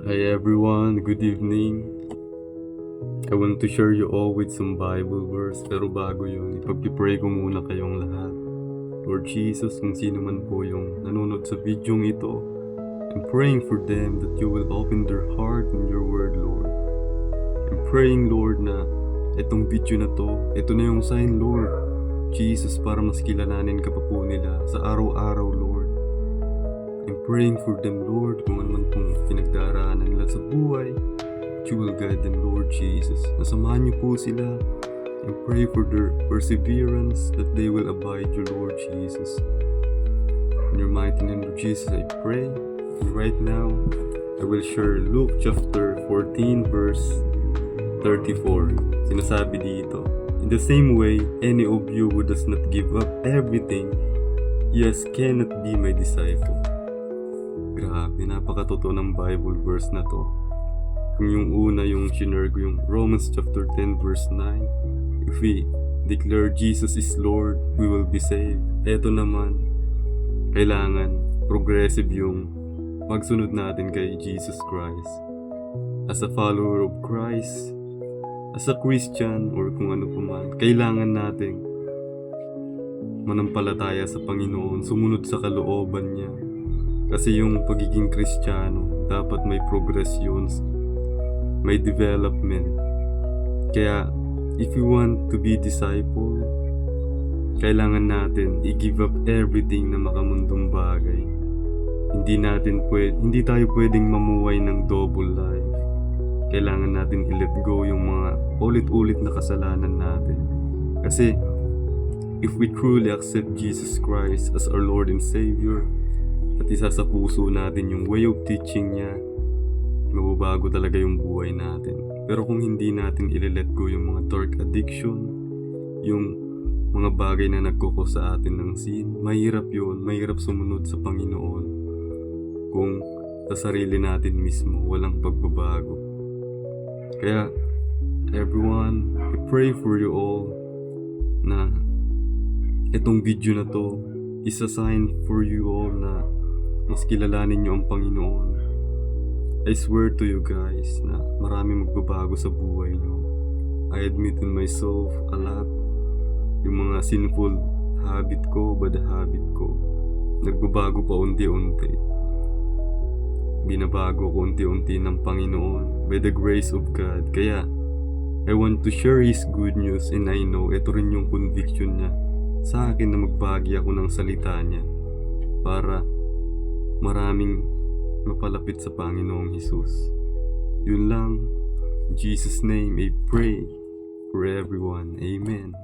Hi everyone, good evening. I want to share you all with some Bible verse, pero bago yun, ipag-pray ko muna kayong lahat. Lord Jesus, kung sino man po yung nanonood sa video ito, I'm praying for them that you will open their heart in your word, Lord. I'm praying, Lord, na itong video na to, ito na yung sign, Lord Jesus, para mas kilalanin ka pa po nila sa araw-araw, Lord. I'm praying for them, Lord, kung ano man pong pinagdaraanan nila sa buhay, that you will guide them, Lord Jesus. Nasamahan niyo po sila and pray for their perseverance, that they will abide you, Lord Jesus. In your mighty name, Lord Jesus, I pray. And right now, I will share Luke chapter 14, verse 34. Sinasabi dito, in the same way, any of you who does not give up everything, yes, cannot be my disciple. Grabe, napakatotoo ng Bible verse na to. Kung yung una, yung shinare ko, yung Romans chapter 10 verse 9, if we declare Jesus is Lord, we will be saved. Eto naman, kailangan progressive yung magsunod natin kay Jesus Christ. As a follower of Christ, as a Christian, or kung ano pa man, kailangan natin manampalataya sa Panginoon, sumunod sa kalooban niya. Kasi yung pagiging Kristiyano, dapat may progression, may development. Kaya, if you want to be disciple, kailangan natin i-give up everything na makamundong bagay. Hindi tayo pwedeng mamuhay ng double life. Kailangan natin i-let go yung mga ulit-ulit na kasalanan natin. Kasi, if we truly accept Jesus Christ as our Lord and Savior, at isa sa puso natin yung way of teaching niya, mababago talaga yung buhay natin. Pero kung hindi natin i-let go yung mga dark addiction, yung mga bagay na nagkukos sa atin ng sin, mahirap yun, mahirap sumunod sa Panginoon kung sa sarili natin mismo walang pagbabago. Kaya, everyone, I pray for you all na itong video na to is a sign for you all na mas kilalanin nyo ang Panginoon. I swear to you guys na marami magbabago sa buhay nyo. I admit in myself a lot. Yung mga sinful habit ko, bad habit ko, nagbabago pa unti-unti. Binabago ko unti-unti ng Panginoon by the grace of God. Kaya, I want to share His good news, and I know ito rin yung conviction niya sa akin na magbahagi ako ng salita niya para maraming mapalapit sa Panginoong Hesus. Yun lang. In Jesus' name, I pray for everyone. Amen.